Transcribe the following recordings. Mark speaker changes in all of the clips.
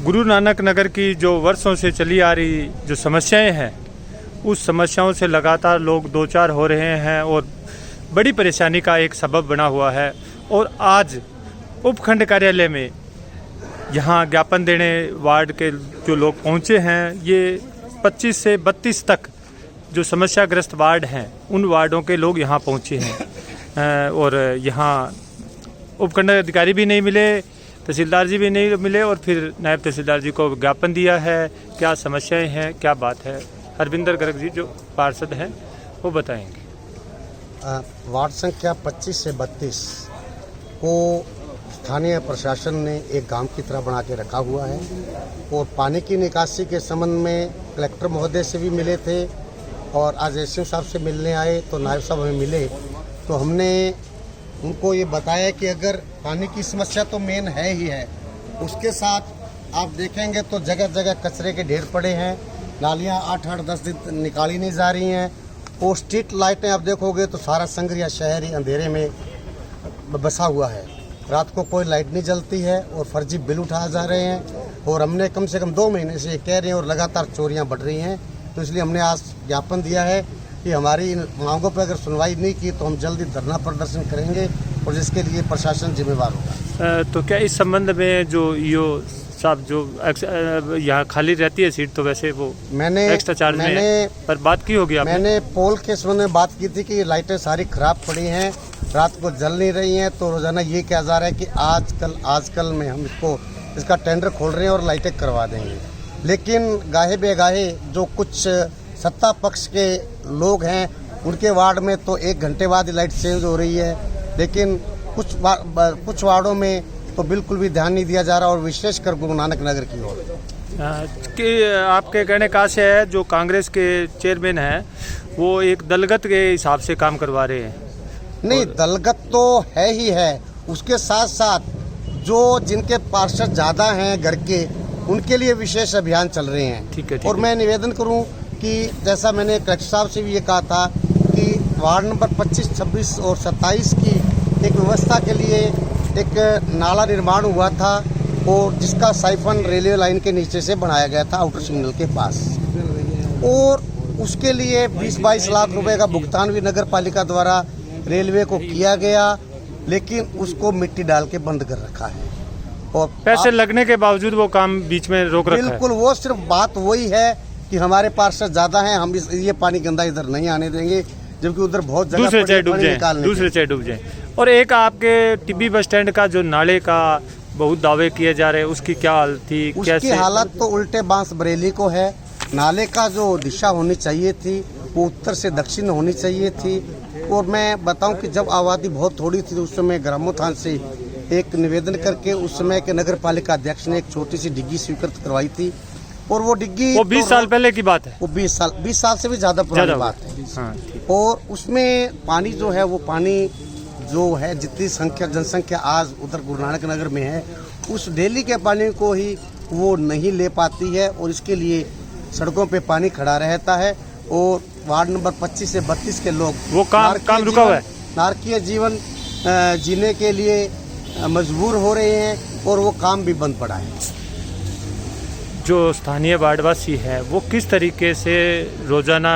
Speaker 1: गुरु नानक नगर की जो वर्षों से चली आ रही जो समस्याएं हैं, उस समस्याओं से लगातार लोग दो चार हो रहे हैं और बड़ी परेशानी का एक सबब बना हुआ है। और आज उपखंड कार्यालय में यहाँ ज्ञापन देने वार्ड के जो लोग पहुँचे हैं, ये 25 से 32 तक जो समस्याग्रस्त वार्ड हैं, उन वार्डों के लोग यहाँ पहुँचे हैं। और यहाँ उपखंड अधिकारी भी नहीं मिले, तहसीलदार जी भी नहीं मिले, और फिर नायब तहसीलदार जी को ज्ञापन दिया है। क्या समस्याएं हैं, क्या बात है, हरविंदर गर्ग जी जो पार्षद हैं वो बताएंगे।
Speaker 2: वार्ड संख्या 25 से 32 को स्थानीय प्रशासन ने एक गांव की तरह बना के रखा हुआ है और पानी की निकासी के संबंध में कलेक्टर महोदय से भी मिले थे और आज एसडीओ साहब से मिलने आए तो नायब साहब हमें मिले, तो हमने उनको ये बताया कि अगर पानी की समस्या तो मेन है ही है, उसके साथ आप देखेंगे तो जगह जगह कचरे के ढेर पड़े हैं, नालियाँ 8-10 दिन निकाली नहीं जा रही हैं और स्ट्रीट लाइटें आप देखोगे तो सारा संगरिया शहर ही अंधेरे में बसा हुआ है। रात को कोई लाइट नहीं जलती है और फर्जी बिल उठाए जा रहे हैं और हमने कम से कम 2 महीने से ये कह रहे हैं और लगातार चोरियाँ बढ़ रही हैं। तो इसलिए हमने आज ज्ञापन दिया है कि हमारी इन मांगों पर अगर सुनवाई नहीं की तो हम जल्दी धरना प्रदर्शन करेंगे और जिसके लिए प्रशासन जिम्मेवार होगा।
Speaker 1: तो क्या इस संबंध में जो ईओ साहब जो यहाँ खाली रहती है सीट, तो वैसे वो
Speaker 2: मैंने
Speaker 1: एक्स्ट्रा चार्ज में पर बात की होगी आपने?
Speaker 2: मैंने पोल के संबंध में बात की थी कि लाइटें सारी खराब पड़ी हैं, रात को जल नहीं रही हैं, तो रोजाना ये कहा जा रहा है कि आजकल में हम इसका टेंडर खोल रहे हैं और लाइटें करवा देंगे। लेकिन गाहे बेगाहे जो कुछ सत्ता पक्ष के लोग हैं उनके वार्ड में तो 1 घंटे बाद लाइट चेंज हो रही है, लेकिन कुछ वार्डों में तो बिल्कुल भी ध्यान नहीं दिया जा रहा और विशेषकर गुरु नानक नगर की ओर।
Speaker 1: कि आपके कहने का से है जो कांग्रेस के चेयरमैन हैं वो एक दलगत के हिसाब से काम करवा रहे हैं?
Speaker 2: नहीं, दलगत तो है ही है, उसके साथ साथ जो जिनके पार्षद ज़्यादा हैं घर के, उनके लिए विशेष अभियान चल रहे हैं।
Speaker 1: ठीक है।
Speaker 2: और मैं निवेदन करूं कि जैसा मैंने कलेक्टर साहब से भी ये कहा था कि वार्ड नंबर 25, 26 और 27 की एक व्यवस्था के लिए एक नाला निर्माण हुआ था और जिसका साइफन रेलवे लाइन के नीचे से बनाया गया था आउटर सिग्नल के पास, और उसके लिए 20-22 लाख रुपए का भुगतान भी नगर पालिका द्वारा रेलवे को किया गया, लेकिन उसको मिट्टी डाल के बंद कर रखा है और
Speaker 1: पैसे लगने के बावजूद वो काम बीच में रोक रखा है।
Speaker 2: बिल्कुल, वो सिर्फ बात वही है कि हमारे पार्षद ज्यादा हैं, हम ये पानी गंदा इधर नहीं आने देंगे, जबकि उधर बहुत जगह
Speaker 1: दूसरे चाहे डूब जाए। और एक आपके टिब्बी बस स्टैंड का जो नाले का बहुत दावे किए जा रहे हैं, उसकी क्या हालत थी?
Speaker 2: उसकी हालत तो उल्टे बांस बरेली को है। नाले का जो दिशा होनी चाहिए थी वो उत्तर से दक्षिण होनी चाहिए थी। और मैं बताऊं कि जब आबादी बहुत थोड़ी थी तो उस समय ग्रामोत्थान से एक निवेदन करके उस समय के नगर पालिका अध्यक्ष ने एक छोटी सी डिग्गी स्वीकृत करवाई थी और वो डिग्गी
Speaker 1: 20 साल पहले की बात है।
Speaker 2: वो 20 साल से भी ज्यादा पुरानी बात है।
Speaker 1: हाँ,
Speaker 2: और उसमें पानी जो है वो पानी जो है जितनी जनसंख्या आज उधर गुरु नानक नगर में है, उस डेली के पानी को ही वो नहीं ले पाती है और इसके लिए सड़कों पे पानी खड़ा रहता है और वार्ड नंबर 25 से 32 के लोग
Speaker 1: वो काम रुका हुआ है,
Speaker 2: नारकीय जीवन जीने के लिए मजबूर हो रहे हैं और वो काम भी बंद पड़ा है।
Speaker 1: जो स्थानीय वार्डवासी है वो किस तरीके से रोजाना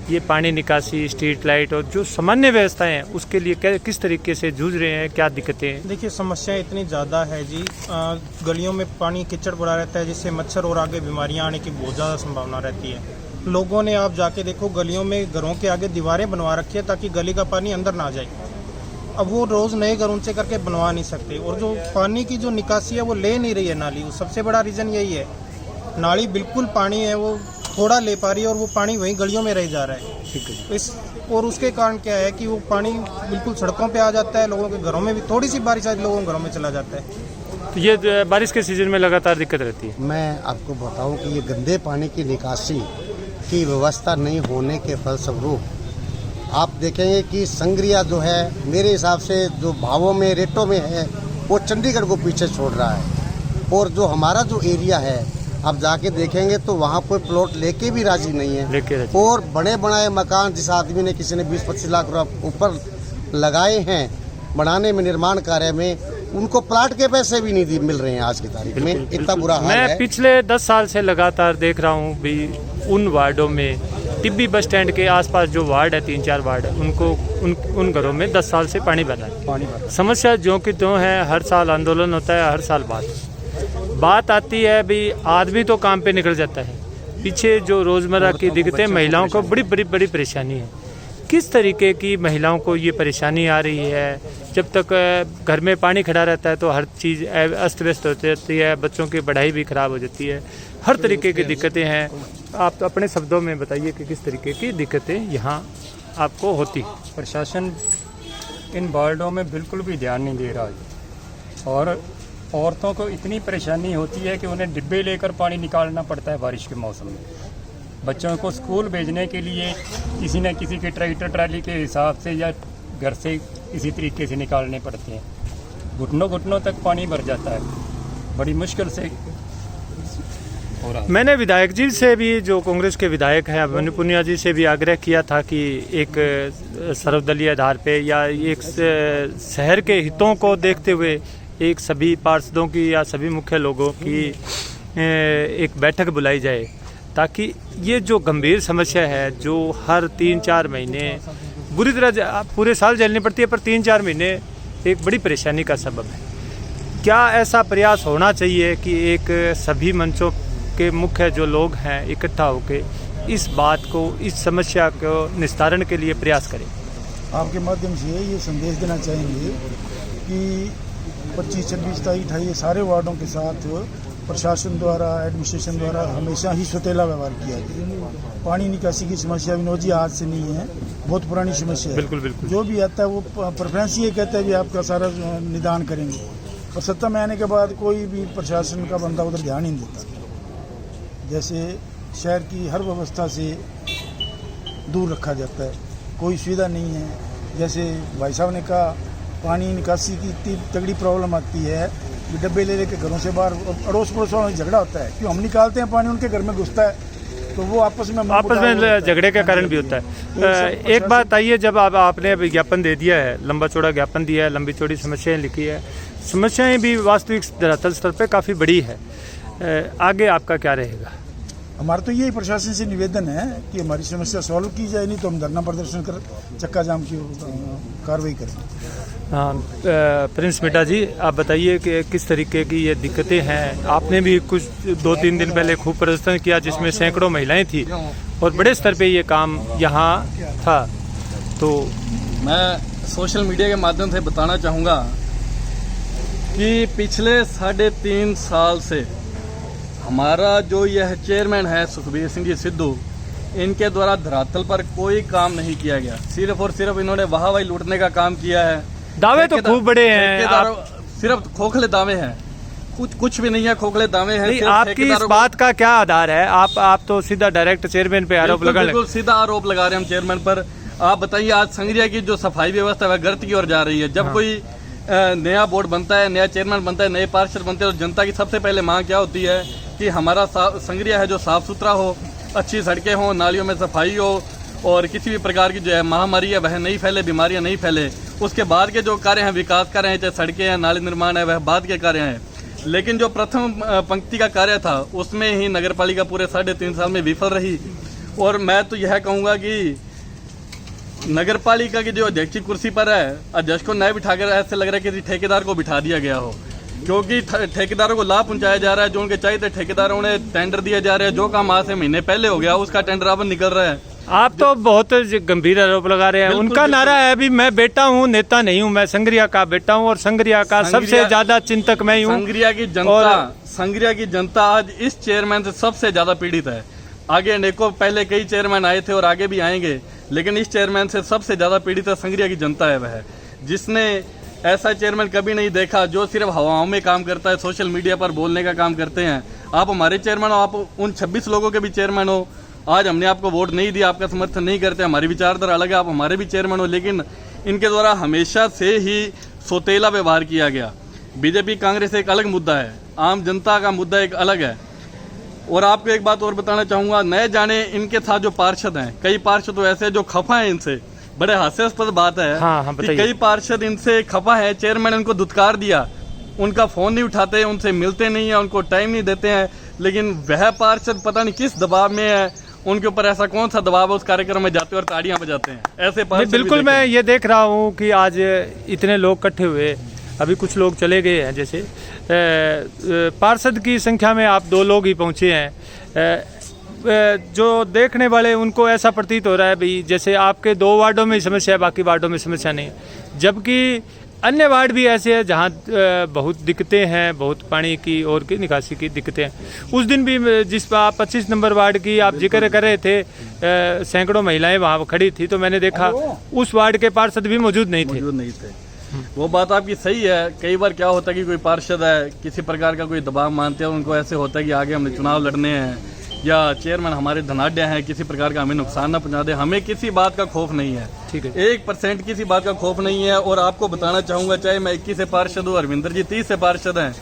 Speaker 1: ये पानी निकासी, स्ट्रीट लाइट और जो सामान्य व्यवस्थाएं हैं उसके लिए किस तरीके से जूझ रहे हैं, क्या दिक्कतें हैं?
Speaker 3: देखिए, समस्याएं इतनी ज़्यादा है जी। गलियों में पानी कीचड़ पड़ा रहता है जिससे मच्छर और आगे बीमारियां आने की बहुत ज़्यादा संभावना रहती है। लोगों ने, आप जाके देखो, गलियों में घरों के आगे दीवारें बनवा रखी है ताकि गली का पानी अंदर ना जाए। अब वो रोज़ नए घर उनसे करके बनवा नहीं सकते और जो पानी की जो निकासी है वो ले नहीं रही है नाली। सबसे बड़ा रीज़न यही है, नाली बिल्कुल पानी है वो थोड़ा ले पा रही है और वो पानी वहीं गलियों में रह जा रहा है।
Speaker 1: ठीक है।
Speaker 3: और उसके कारण क्या है कि वो पानी बिल्कुल सड़कों पे आ जाता है, लोगों के घरों में भी थोड़ी सी बारिश आती है लोगों के घरों में चला जाता है।
Speaker 1: तो ये बारिश के सीजन में लगातार दिक्कत रहती है।
Speaker 2: मैं आपको बताऊं कि ये गंदे पानी की निकासी की व्यवस्था नहीं होने के फलस्वरूप आप देखेंगे कि संगरिया जो है मेरे हिसाब से जो भावों में रेटों में है वो चंडीगढ़ को पीछे छोड़ रहा है। और जो हमारा जो एरिया है आप जाके देखेंगे तो वहाँ कोई प्लॉट लेके भी राजी नहीं है और बड़े बनाए मकान जिस आदमी ने किसी ने 20-25 लाख रुपये ऊपर लगाए हैं बनाने में, निर्माण कार्य में, उनको प्लाट के पैसे भी नहीं मिल रहे हैं आज की तारीख में, इतना बुरा हाल
Speaker 1: मैं
Speaker 2: है।
Speaker 1: पिछले 10 साल से लगातार देख रहा हूँ भी उन वार्डों में, टिब्बी बस स्टैंड के आसपास जो वार्ड है, 3-4 वार्ड है, उनको उन घरों में 10 साल से पानी भरा है। समस्या जो कि त्यों है, हर साल आंदोलन होता है, हर साल बात आती है भी आदमी तो काम पे निकल जाता है, पीछे जो रोज़मर्रा की दिक्कतें महिलाओं को बड़ी परेशानी है। किस तरीके की महिलाओं को ये परेशानी आ रही है? जब तक घर में पानी खड़ा रहता है तो हर चीज़ अस्त व्यस्त हो जाती है, बच्चों की पढ़ाई भी खराब हो जाती है, हर तरीके की दिक्कतें हैं। आप तो अपने शब्दों में बताइए कि किस तरीके की दिक्कतें यहाँ आपको होती।
Speaker 4: प्रशासन इन वार्डों में बिल्कुल भी ध्यान नहीं दे रहा है और औरतों को इतनी परेशानी होती है कि उन्हें डिब्बे लेकर पानी निकालना पड़ता है बारिश के मौसम में। बच्चों को स्कूल भेजने के लिए किसी न किसी के ट्रैक्टर ट्राली के हिसाब से या घर से किसी तरीके से निकालने पड़ते हैं। घुटनों तक पानी भर जाता है, बड़ी मुश्किल से हो रहा है।
Speaker 1: मैंने विधायक जी से भी, जो कांग्रेस के विधायक हैं अभिमन्यु पुनिया जी से भी आग्रह किया था कि एक सर्वदलीय आधार पे या एक शहर के हितों को देखते हुए एक सभी पार्षदों की या सभी मुख्य लोगों की एक बैठक बुलाई जाए, ताकि ये जो गंभीर समस्या है जो हर 3-4 महीने बुरी तरह पूरे साल झेलनी पड़ती है, पर 3-4 महीने एक बड़ी परेशानी का सबब है। क्या ऐसा प्रयास होना चाहिए कि एक सभी मंचों के मुख्य जो लोग हैं इकट्ठा होकर इस बात को, इस समस्या को निस्तारण के लिए प्रयास करें?
Speaker 5: आपके माध्यम से ये संदेश देना चाहेंगे कि 25, 26, 27, 28 सारे वार्डों के साथ प्रशासन द्वारा, एडमिनिस्ट्रेशन द्वारा हमेशा ही सौतेला व्यवहार किया गया। पानी निकासी की समस्या विनोद जी आज से नहीं है, बहुत पुरानी समस्या है।
Speaker 1: बिल्कुल। जो
Speaker 5: भी आता है वो प्रेफरेंस ये कहता है कि आपका सारा निदान करेंगे, और सत्ता में आने के बाद कोई भी प्रशासन का बंदा उधर ध्यान ही नहीं देता। जैसे शहर की हर व्यवस्था से दूर रखा जाता है, कोई सुविधा नहीं है। जैसे भाई साहब ने कहा, पानी निकासी की इतनी तगड़ी प्रॉब्लम आती है, डब्बे ले लेके घरों से बाहर अड़ोस पड़ोस वालों में झगड़ा होता है, क्यों हम निकालते हैं पानी, उनके घर में घुसता है, तो वो आपस में
Speaker 1: झगड़े का कारण भी होता है। एक बात आइए, जब आपने विज्ञापन दे दिया है, लंबा चौड़ा ज्ञापन दिया है, लंबी चौड़ी समस्याएं लिखी है, समस्याएं भी वास्तविक धरातल स्तर पे काफ़ी बड़ी है, आगे आपका क्या रहेगा?
Speaker 5: हमारा तो यही प्रशासन से निवेदन है कि हमारी समस्या सॉल्व की जाए, नहीं तो हम धरना प्रदर्शन कर चक्का जाम की कार्रवाई करें।
Speaker 1: हाँ, प्रिंस मिटा जी, आप बताइए कि किस तरीके की ये दिक्कतें हैं। आपने भी कुछ 2-3 दिन पहले खूब प्रदर्शन किया जिसमें सैकड़ों महिलाएं थी और बड़े स्तर पे ये काम यहाँ था, तो
Speaker 6: मैं सोशल मीडिया के माध्यम से बताना चाहूँगा कि पिछले 3.5 साल से हमारा जो यह चेयरमैन है सुखबीर सिंह जी सिद्धू, इनके द्वारा धरातल पर कोई काम नहीं किया गया। सिर्फ और सिर्फ इन्होंने वाहवाही लूटने का काम किया है।
Speaker 1: दावे तो खूब बड़े हैं,
Speaker 6: सिर्फ खोखले दावे हैं, कुछ भी नहीं है, खोखले दावे हैं।
Speaker 1: आपकी इस बात का क्या आधार है? आप तो सीधा डायरेक्ट चेयरमैन पे आरोप लगा रहे हैं।
Speaker 6: बिल्कुल सीधा आरोप लगा रहे हैं हम चेयरमैन पर। आप बताइए, आज संगरिया की जो सफाई व्यवस्था है गर्त की ओर जा रही है। जब कोई नया बोर्ड बनता है, नया चेयरमैन बनता है, नए पार्षद बनते हैं, तो जनता की सबसे पहले मांग क्या होती है कि हमारा संगरिया है जो साफ सुथरा हो, अच्छी सड़कें हो, नालियों में सफाई हो, और किसी भी प्रकार की जो है महामारी है वह नहीं फैले, बीमारियां नहीं फैले। उसके बाद के जो कार्य हैं, विकास कार्य हैं, चाहे सड़कें हैं, नाली निर्माण है, वह बाद के कार्य हैं। लेकिन जो प्रथम पंक्ति का कार्य था उसमें ही नगर पालिका पूरे 3.5 साल में विफल रही। और मैं तो यह कहूँगा कि नगर पालिका की जो अध्यक्ष कुर्सी पर है, अध्यक्ष को नया बिठाकर ऐसे लग रहा है कि किसी ठेकेदार को बिठा दिया गया हो, क्योंकि ठेकेदारों को लाभ पहुंचाया जा रहा है। जो उनके चाहिए थे ठेकेदारों ने टेंडर दिए जा रहे हैं, जो काम आज से महीने पहले हो गया उसका टेंडर अब निकल रहा है।
Speaker 1: आप तो बहुत गंभीर आरोप लगा रहे हैं। उनका नारा है अभी, मैं बेटा हूँ, नेता नहीं हूँ, मैं संगरिया का बेटा हूँ और संगरिया का सबसे ज्यादा चिंतक मैं हूँ।
Speaker 6: संगरिया की जनता आज इस चेयरमैन से सबसे ज्यादा पीड़ित है। आगे अनेकों पहले कई चेयरमैन आए थे और आगे भी आएंगे, लेकिन इस चेयरमैन से सबसे ज्यादा पीड़ित है संगरिया की जनता है। वह जिसने ऐसा चेयरमैन कभी नहीं देखा जो सिर्फ हवाओं में काम करता है, सोशल मीडिया पर बोलने का काम करते हैं। आप हमारे चेयरमैन हो, आप उन 26 लोगों के भी चेयरमैन हो। आज हमने आपको वोट नहीं दिया, आपका समर्थन नहीं करते, हमारी विचारधारा अलग है, आप हमारे भी चेयरमैन हो, लेकिन इनके द्वारा हमेशा से ही सौतेला व्यवहार किया गया। बीजेपी कांग्रेस एक अलग मुद्दा है, आम जनता का मुद्दा एक अलग है। और आपको एक बात और बताना चाहूँगा, नए जाने इनके साथ जो पार्षद हैं, कई पार्षद तो ऐसे जो खफा हैं इनसे, बड़े हास्यास्पद बात है।
Speaker 1: हाँ,
Speaker 6: कि कई पार्षद इनसे खफा है। चेयरमैन इनको धुतकार दिया, उनका फ़ोन नहीं उठाते, उनसे मिलते नहीं हैं, उनको टाइम नहीं देते हैं। लेकिन वह पार्षद पता नहीं किस दबाव में है, उनके ऊपर ऐसा कौन सा दबाव है, उस कार्यक्रम में जाते हैं और ताड़ियां बजाते हैं। ऐसे पार्षद
Speaker 1: बिल्कुल मैं ये देख रहा हूँ कि आज इतने लोग इकट्ठे हुए, अभी कुछ लोग चले गए हैं। जैसे पार्षद की संख्या में आप 2 लोग ही पहुँचे हैं। जो देखने वाले उनको ऐसा प्रतीत हो रहा है भाई जैसे आपके 2 वार्डों में समस्या है, बाकी वार्डों में समस्या नहीं है। जबकि अन्य वार्ड भी ऐसे हैं जहाँ बहुत दिक्कतें हैं, बहुत पानी की और की निकासी की दिक्कतें हैं। उस दिन भी जिस आप 25 नंबर वार्ड की आप जिक्र कर रहे थे, सैकड़ों महिलाएं वहाँ खड़ी थी, तो मैंने देखा उस वार्ड के पार्षद भी मौजूद नहीं थे।
Speaker 6: वो बात आपकी सही है। कई बार क्या होता है कि कोई पार्षद है, किसी प्रकार का कोई दबाव मानते हैं, उनको ऐसे होता है कि आगे हमने चुनाव लड़ने हैं या चेयरमैन हमारे धनाढ़ हैं, किसी प्रकार का हमें नुकसान ना पहुंचा दे। हमें किसी बात का खौफ नहीं है,
Speaker 1: ठीक है,
Speaker 6: 1% किसी बात का खौफ नहीं है। और आपको बताना चाहूंगा, चाहे मैं 21 से पार्षद हूँ, हरविंदर जी 30 से पार्षद हैं,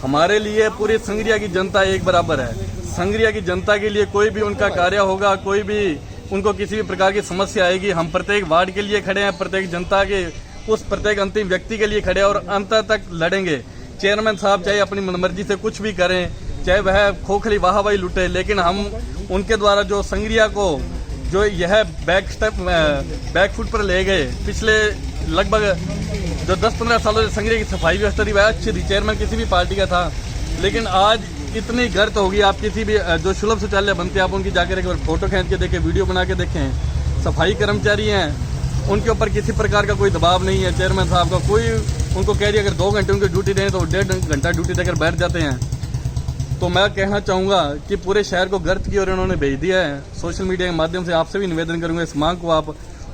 Speaker 6: हमारे लिए पूरी संगरिया की जनता एक बराबर है। संगरिया की जनता के लिए कोई भी उनका कार्य होगा, कोई भी उनको किसी भी प्रकार की समस्या आएगी, हम प्रत्येक वार्ड के लिए खड़े हैं, प्रत्येक जनता के उस प्रत्येक अंतिम व्यक्ति के लिए खड़े हैं और अंत तक लड़ेंगे। चेयरमैन साहब चाहे अपनी मनमर्जी से कुछ भी करें, चाहे वह खोखली वाहवाही लुटे, लेकिन हम उनके द्वारा जो संगरिया को जो यह बैकफुट पर ले गए, पिछले लगभग जो 10-15 सालों से संगरिया की सफाई व्यवस्था थी वह अच्छी थी, चेयरमैन किसी भी पार्टी का था। लेकिन आज इतनी गर्त होगी, आप किसी भी जो सुलभ शौचालय बनते हैं आप उनकी जाकर एक बार फोटो खींच के देखें, वीडियो बना के देखें। सफाई कर्मचारी हैं, उनके ऊपर किसी प्रकार का कोई दबाव नहीं है। चेयरमैन साहब का कोई उनको कह दिया अगर 2 घंटे उनकी ड्यूटी दें तो 1.5 घंटा ड्यूटी देकर बैठ जाते हैं। तो मैं कहना चाहूँगा कि पूरे शहर को गर्त की ओर इन्होंने भेज दिया है। सोशल मीडिया के माध्यम से आपसे भी निवेदन करूँगा, इस मांग को आप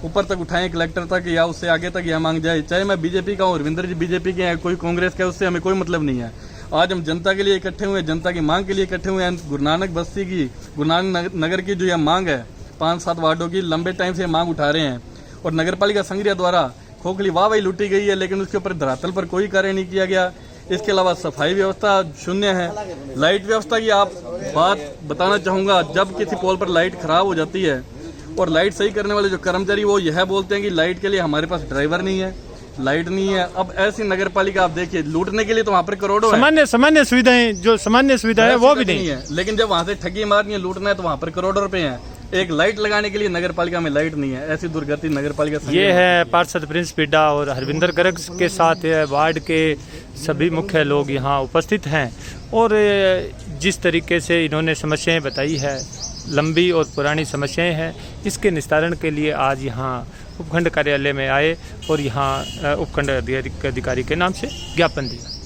Speaker 6: ऊपर तक उठाएं, कलेक्टर तक या उससे आगे तक यह मांग जाए। चाहे मैं बीजेपी का हूँ, रविंदर जी बीजेपी के हैं, कोई कांग्रेस का, उससे हमें कोई मतलब नहीं है। आज हम जनता के लिए इकट्ठे हुए, जनता की मांग के लिए इकट्ठे हुए हैं। गुरु नानक बस्ती की, गुरु नानक नगर की जो यह मांग है, 5-7 वार्डों की लंबे टाइम से मांग उठा रहे हैं और नगरपालिका संगरिया द्वारा खोखली वाहवाही लूटी गई है, लेकिन उसके ऊपर धरातल पर कोई कार्य नहीं किया गया। इसके अलावा सफाई व्यवस्था शून्य है। लाइट व्यवस्था की आप बात बताना चाहूँगा, जब किसी पोल पर लाइट खराब हो जाती है और लाइट सही करने वाले जो कर्मचारी वो यह बोलते हैं कि लाइट के लिए हमारे पास ड्राइवर नहीं है, लाइट नहीं है। अब ऐसी नगरपालिका आप देखिए, लूटने के लिए तो वहाँ पर करोड़ों
Speaker 1: सामान्य सुविधाएं, जो सामान्य सुविधा है वो भी नहीं
Speaker 6: है, लेकिन जब वहाँ से ठगी मारनी है, लूटना है, तो वहाँ पर करोड़ों रुपए हैं। एक लाइट लगाने के लिए नगरपालिका में लाइट नहीं है। ऐसी दुर्गति नगरपालिका।
Speaker 1: ये है पार्षद प्रिंस पिड्डा और हरविंदर गर्ग के साथ वार्ड के सभी मुख्य लोग यहाँ उपस्थित हैं और जिस तरीके से इन्होंने समस्याएं बताई है, लंबी और पुरानी समस्याएं हैं, इसके निस्तारण के लिए आज यहाँ उपखंड कार्यालय में आए और यहाँ उपखंड अधिकारी के नाम से ज्ञापन दिया।